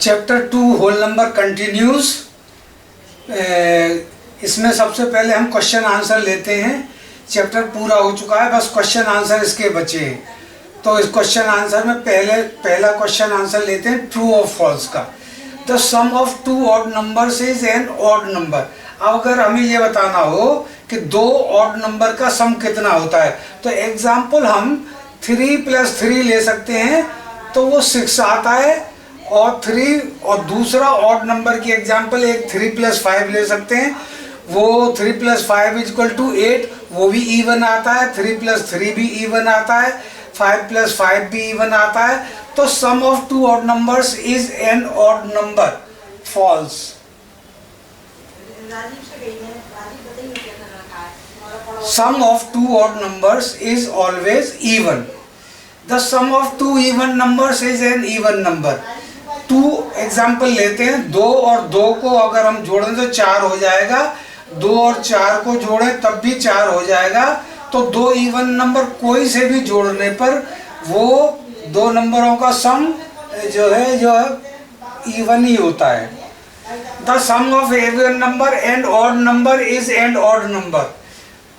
Chapter 2 whole number continues. इसमें सबसे पहले हम क्वेश्चन आंसर लेते हैं। चैप्टर पूरा हो चुका है, बस क्वेश्चन आंसर इसके बचे हैं। तो इस क्वेश्चन आंसर में पहला क्वेश्चन आंसर लेते हैं ट्रू और फॉल्स का। The sum of two odd numbers is an odd number. अब अगर हमें ये बताना हो कि दो ऑड नंबर का सम कितना होता है, तो एग्जाम्पल हम 3 + 3 ले सकते हैं, तो वो 6 आता है। और 3 और दूसरा ऑड नंबर की एग्जाम्पल एक 3 + 5 ले सकते हैं, वो 3 + 5 = 8, वो भी इवन आता है। 3 + 3 भी इवन आता है, 5 + 5 भी इवन आता है। तो sum of two odd numbers is an odd number. False. Sum of two odd numbers is always even. The sum of two even numbers is an even number. 2 example लेते हैं। 2 और 2 को अगर हम जोड़ें तो 4 हो जाएगा, 2 और 4 को जोड़ें तब भी 4 हो जाएगा। तो 2 इवन नंबर कोई से भी जोड़ने पर वो दो नंबरों का सम जो है इवन ही होता है। The sum of even number and odd number is an odd number.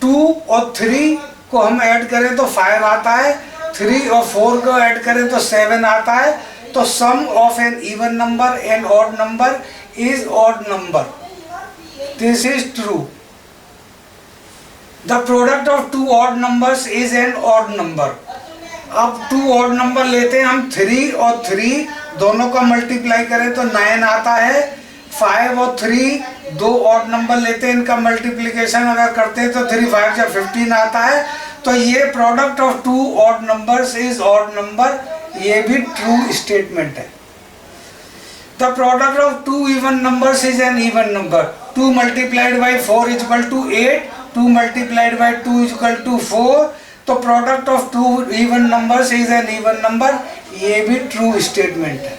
2 और 3 को हम ऐड करें तो 5 आता है, 3 और 4 को ऐड करें तो 7 आता है। तो sum of an even number and odd number is odd number. This is true. The product of two odd numbers is an odd number. अब 2 ऑड नंबर लेते हैं हम। 3 और 3 दोनों का मल्टीप्लाई करें तो 9 आता है। 5 और 3 दो ऑड नंबर लेते हैं, इनका मल्टीप्लिकेशन अगर करते हैं तो 3 5 या 15 आता है। तो ये product of two odd numbers is odd number. ये भी ट्रू स्टेटमेंट है। The product of two even numbers is an even number. 2 × 4 = 8, 2 × 2 = 4। तो product of two even numbers is an even number. ये भी ट्रू स्टेटमेंट है।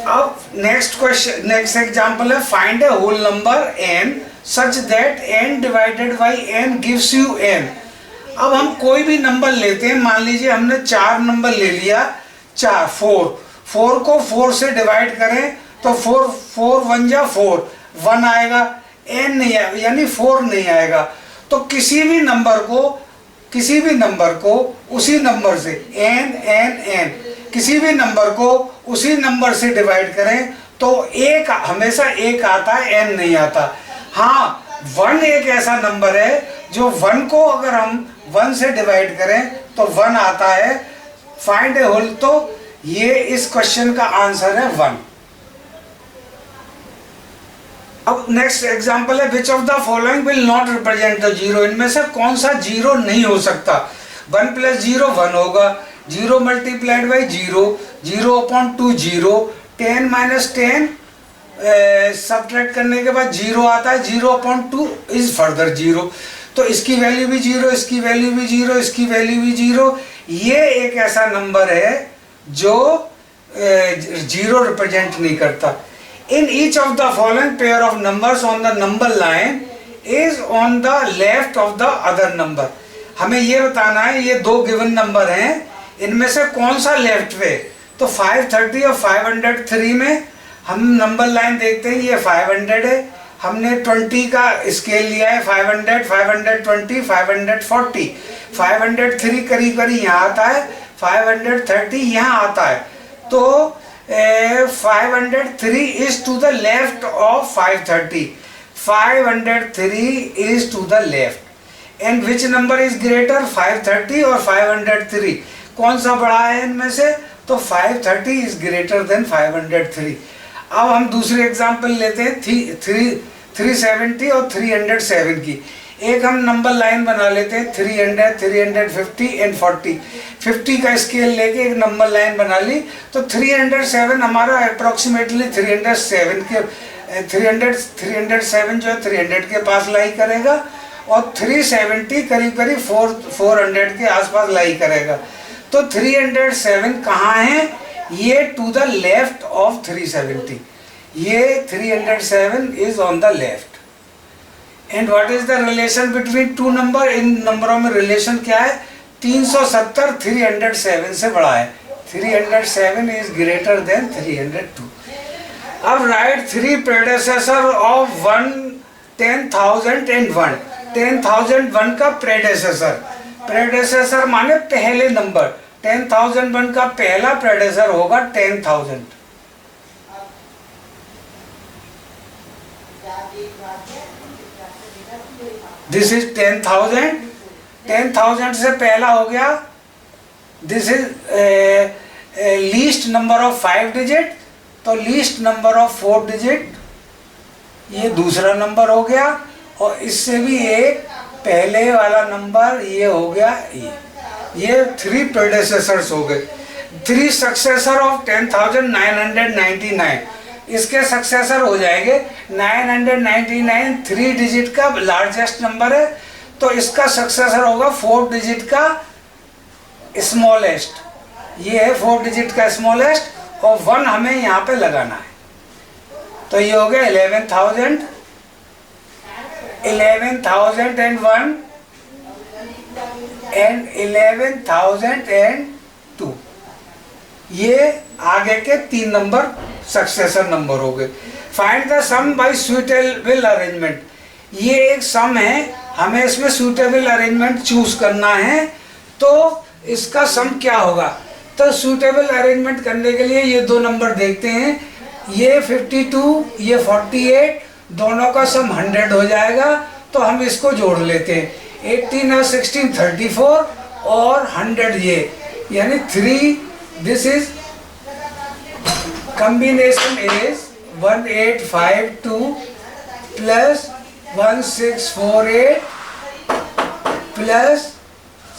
अब next example है, find a whole number n such that n divided by n gives you n। अब हम कोई भी नंबर लेते हैं, मान लीजिए हमने 4 नंबर ले लिया। 4 को 4 से डिवाइड करें तो 4 1 जा 4, 1 आएगा, n नहीं आएगा, यानी 4 नहीं आएगा। तो किसी भी नंबर को उसी नंबर से n किसी भी नंबर को उसी नंबर से डिवाइड करें तो हमेशा 1 आता है, n नहीं आता। हाँ, 1 एक ऐसा नंबर है जो 1 को अगर हम 1 से डिवाइड करें तो 1 आता है। फाइंड ए होल, तो ये इस क्वेश्चन का आंसर है 1। अब नेक्स्ट एग्जांपल है, which of the following will not represent the zero. इनमें से कौन सा जीरो नहीं हो सकता। 1 + 0 1 होगा, 0 × 0, 0/2 0, 10 - 10 सब्ट्रैक्ट करने के बाद 0 आता है, 0/2 इज फर्दर 0। तो इसकी वैल्यू भी 0, इसकी वैल्यू भी 0, इसकी वैल्यू भी 0। ये एक ऐसा नंबर है जो 0 रिप्रेजेंट नहीं करता। In each of the following pair of numbers on the number line is on the left of the other number. हमें ये बताना है, ये 2 गिवन नंबर हैं, इनमें से कौन सा लेफ्ट पे। तो 530 और 503 में हम नंबर लाइन देखते हैं, ये 500 है। हमने 20 का स्केल लिया है, 500, 520, 540। 503 करीब यहाँ आता है, 530 यहाँ आता है। तो 503 is to the left of 530। 503 is to the left. And which number is greater, 530 और 503। कौन सा बड़ा है इनमें से, तो 530 इज ग्रेटर देन 503। अब हम दूसरी एग्जांपल लेते हैं 370 और 307 की। एक हम नंबर लाइन बना लेते हैं, 300, 350 एंड 40। 50 का स्केल लेके एक नंबर लाइन बना ली, तो 307 हमारा अप्रोक्सीमेटली 307 जो है 300 के पास लाई करेगा, और 370 करीब 400 के आसपास लाई करेगा। तो 307 कहाँ है, ये टू द लेफ्ट ऑफ 370। ये 307 is on the left. And what is the relation between two number. इन नंबरों में रिलेशन क्या है, 370 307 से बड़ा है। 307 is greater than 302. अब राइट 3 प्रेडेसेसर ऑफ 10,001. 10,001 का प्रेडेसेसर माने पहले नंबर. 10,001 का पहला प्रेडेसेसर होगा 10,000. This is 10,000. 10,000 से पहला हो गया. This is least number of 5 digit, तो लीस्ट नंबर ऑफ 4 डिजिट ये दूसरा नंबर हो गया. और इससे भी एक पहले वाला नंबर ये हो गया. ये 3 प्रेडेसेसर्स हो गए. 3 सक्सेसर ऑफ 10,999. इसके सक्सेसर हो जाएंगे 999. 3 डिजिट का लार्जेस्ट नंबर है, तो इसका सक्सेसर होगा 4 डिजिट का स्मॉलेस्ट. ये है 4 डिजिट का स्मॉलेस्ट, और 1 हमें यहाँ पे लगाना है. तो ये हो गया 11,000. 11,001 एंड 11,002. ये आगे के 3 नंबर सक्सेसर नंबर हो गए. Find the sum by suitable arrangement. ये एक सम है, हमें इसमें सुटेबल अरेंजमेंट चूज करना है. तो इसका सम क्या होगा? तो सुटेबल अरेंजमेंट करने के लिए ये 2 नंबर देखते हैं. ये 52, ये 48, दोनों का सम 100 हो जाएगा. तो हम इसको जोड़ लेते हैं. 18 और 16 34 और 100 ये, यानी 3. This is combination is 1852 plus 1648 plus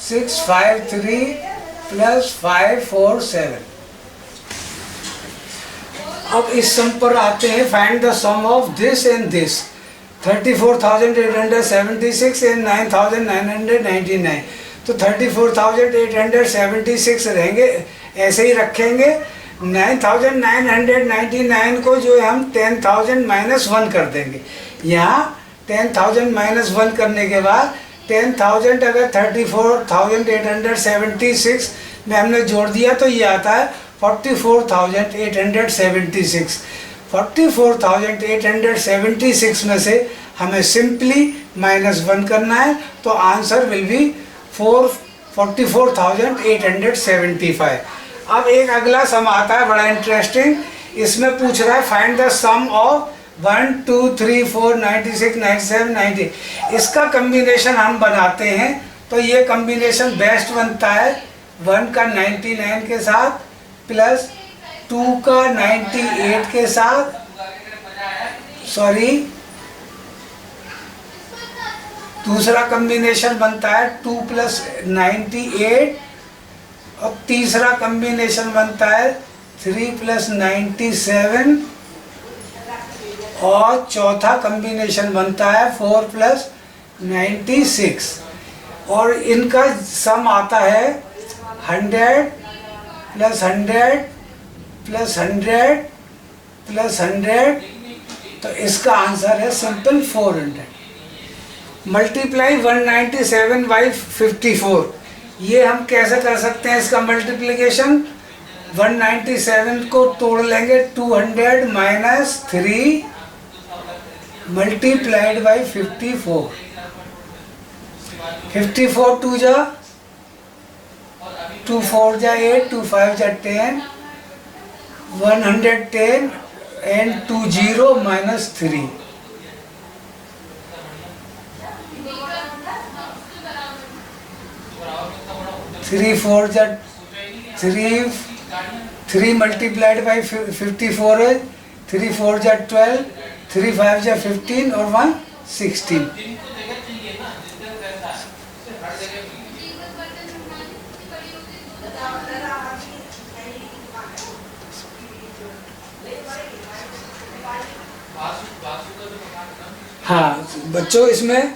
653 plus 547. अब इस सम पर आते हैं. Find the sum of this and this. 34,876 and 9,999. तो 34,876 रहेंगे, ऐसे ही रखेंगे. 9,999 को जो है हम 10,000 - 1 कर देंगे. यहाँ 10,000 - 1 करने के बाद 10,000 अगर 34,876 में हमने जोड़ दिया तो ये आता है 44,876. 44,876 में से हमें सिंपली -1 करना है. तो आंसर विल बी 44,875. अब एक अगला सम आता है बड़ा इंटरेस्टिंग. इसमें पूछ रहा है फाइंड द सम ऑफ 1 2 3 4 96 97 90. इसका कम्बिनेशन हम बनाते हैं. तो ये कम्बिनेशन बेस्ट बनता है 1 का 99 के साथ प्लस 2 का 98 के साथ. सॉरी, दूसरा कम्बिनेशन बनता है 2 + 98. और तीसरा कम्बिनेशन बनता है 3 + 97. और चौथा कम्बिनेशन बनता है 4 + 96. और इनका सम आता है 100 + 100 + 100 + 100. तो इसका आंसर है सिंपल 400. Multiply 197 by 54. ये हम कैसे कर सकते हैं इसका मल्टीप्लिकेशन? 197 को तोड़ लेंगे 200 - 3 मल्टीप्लाइड बाई 54. 54 2 जा 2 4 जा 8 2 5 जा 10 110 एंड 20 - 3. 3 4 जा 3 मल्टीप्लाइड बाई 54 है. 3 4 जा 12 3 5 जा 15 और 1 16. हाँ बच्चों, इसमें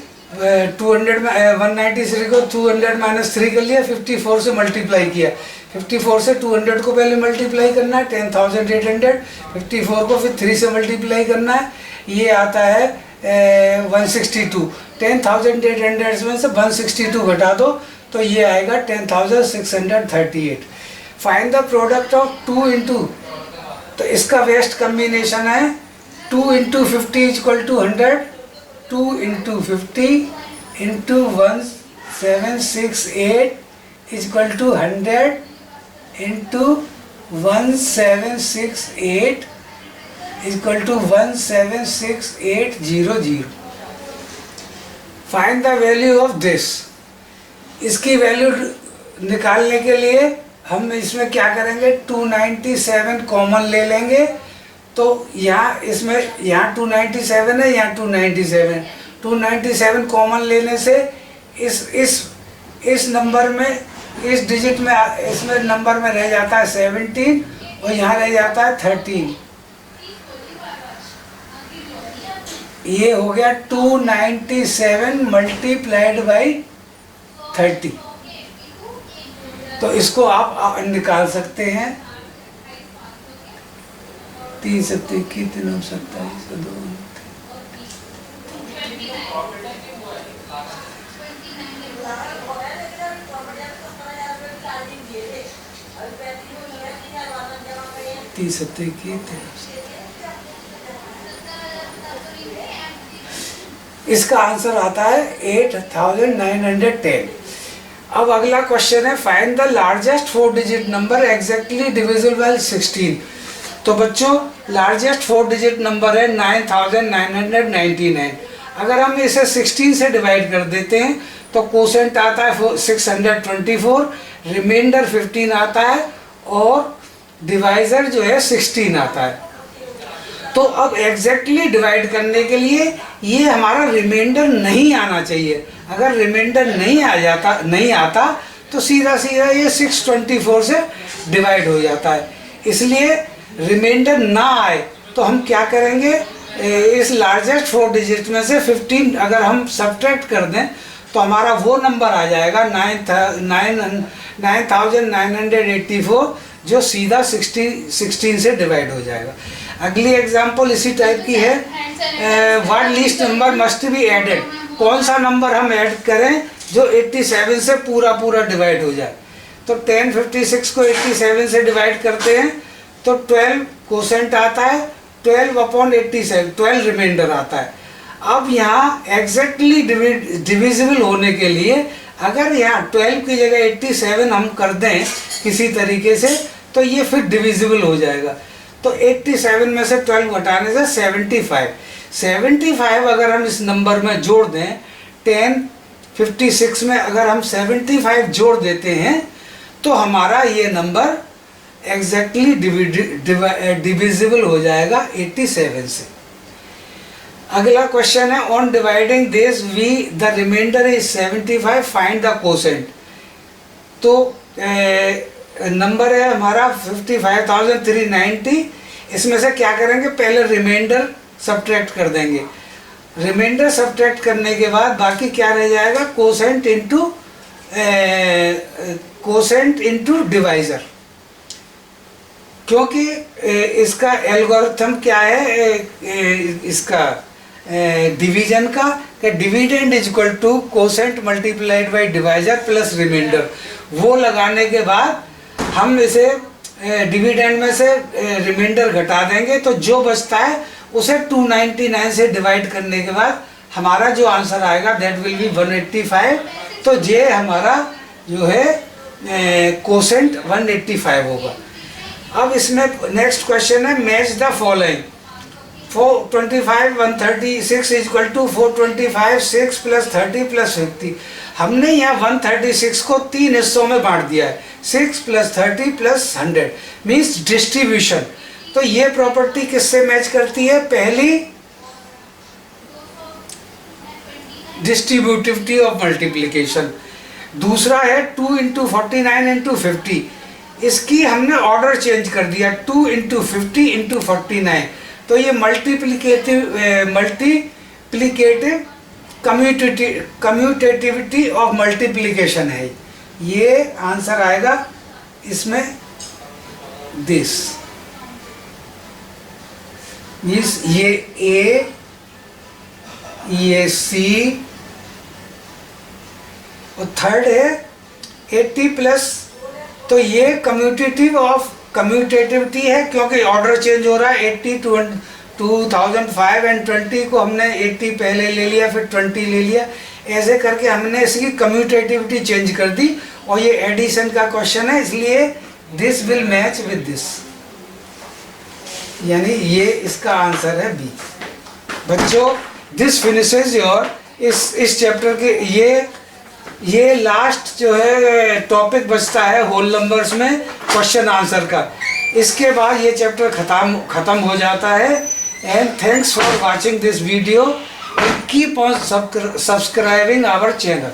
200 में 193 को 200 - 3 कर लिया. 54 से मल्टीप्लाई किया. 54 से 200 को पहले मल्टीप्लाई करना है 10,800. 54 को फिर 3 से मल्टीप्लाई करना है. ये आता है 162. 10,800 में से 162 घटा दो तो ये आएगा 10,638. Find the product of 2 into, तो इसका वेस्ट कम्बिनेशन है 2 into 50 equal to 100, 2 into 50 into 1768 equal to 100 into 1768 equal to 176,800. Find the value of this. इसकी वैल्यू निकालने के लिए हम इसमें क्या करेंगे, 297 कॉमन ले लेंगे. तो यहाँ इसमें यहाँ 297 है, यहाँ 297 कॉमन लेने से इस नंबर में, इस डिजिट में, इसमें नंबर में रह जाता है 17 और यहाँ रह जाता है 13. ये हो गया 297 मल्टीप्लाइड बाई 30. तो इसको आप निकाल सकते हैं. 3 सत्ते की 3 27 2 30 सत्ते की 3. इसका आंसर आता है 8,910. अब अगला क्वेश्चन है find the largest 4 digit number exactly divisible by 16. तो बच्चों लार्जेस्ट 4 डिजिट नंबर है 9,999. अगर हम इसे 16 से डिवाइड कर देते हैं तो कोसेंट आता है 624, रिमाइंडर 15 आता है और डिवाइजर जो है 16 आता है. तो अब एग्जैक्टली डिवाइड करने के लिए ये हमारा रिमाइंडर नहीं आना चाहिए. अगर रिमाइंडर नहीं आता तो सीधा सीधा ये 624 से डिवाइड हो जाता है. इसलिए रिमाइंडर ना आए तो हम क्या करेंगे, इस लार्जेस्ट 4 डिजिट में से 15 अगर हम सब्ट्रैक्ट कर दें तो हमारा वो नंबर आ जाएगा 9,984 जो सीधा 16 से डिवाइड हो जाएगा. अगली एग्जांपल इसी टाइप की है. What least number must be added. कौन सा नंबर हम ऐड करें जो 87 से पूरा डिवाइड हो जाए. तो 1056 को 87 से डिवाइड करते हैं तो 12 कोसेंट आता है, 12/87, 12 रिमाइंडर आता है. अब यहाँ एग्जैक्टली डिविजिबल होने के लिए अगर यहाँ 12 की जगह 87 हम कर दें किसी तरीके से तो ये फिर डिविजिबल हो जाएगा. तो 87 में से 12 घटाने से 75 अगर हम इस नंबर में जोड़ दें, 1056 में अगर हम 75 जोड़ देते हैं तो हमारा ये नंबर एग्जैक्टली डिविजिबल हो जाएगा 87 से. अगला क्वेश्चन है on dividing this we the remainder is 75 find the quotient. तो नंबर है हमारा 55,390. इसमें से क्या करेंगे, पहले रिमाइंडर सब्ट्रैक्ट कर देंगे. रिमाइंडर सब्ट्रैक्ट करने के बाद बाकी क्या रह जाएगा, कोसेंट इनटू डिवाइजर. क्योंकि इसका एल्गोरिथम क्या है, इसका डिवीजन का dividend is equal to quotient multiplied by divisor plus remainder. वो लगाने के बाद हम इसे डिविडेंड में से रिमाइंडर घटा देंगे तो जो बचता है उसे 299 से डिवाइड करने के बाद हमारा जो आंसर आएगा दैट विल बी 185. तो ये हमारा जो है कोसेंट 185 होगा. अब इसमें नेक्स्ट क्वेश्चन है match the following. 425 136 equal to 425 6 plus 30 plus 50. हमने यहाँ 136 को 3 हिस्सों में बांट दिया है, 6 प्लस 30 प्लस 100 मीन्स डिस्ट्रीब्यूशन. तो ये प्रॉपर्टी किससे मैच करती है, पहली डिस्ट्रीब्यूटिविटी ऑफ मल्टीप्लिकेशन, दूसरा है 2 इंटू 49 इंटू 50. इसकी हमने ऑर्डर चेंज कर दिया 2 इंटू 50 इंटू 49. तो ये मल्टीप्लिकेटिव कम्यूटेटिविटी ऑफ मल्टीप्लिकेशन है. ये आंसर आएगा इसमें दिस मीन्स ये ए, ये सी और थर्ड है 80 प्लस. तो ये कम्यूटेटिविटी है, क्योंकि ऑर्डर चेंज हो रहा है। 80 2005 एंड 20 को हमने 80 पहले ले लिया, फिर 20 ले लिया, ऐसे करके हमने इसकी कम्यूटेटिविटी चेंज कर दी। और ये एडिशन का क्वेश्चन है, इसलिए this will match with this, यानी ये इसका आंसर है बी। बच्चों, दिस फिनिशेज योर इस चैप्टर के ये लास्ट जो है टॉपिक बचता है होल नंबर्स में क्वेश्चन आंसर का। इसके बाद ये चैप्टर खत्म हो जाता है। And thanks for watching this video and keep on subscribing our channel.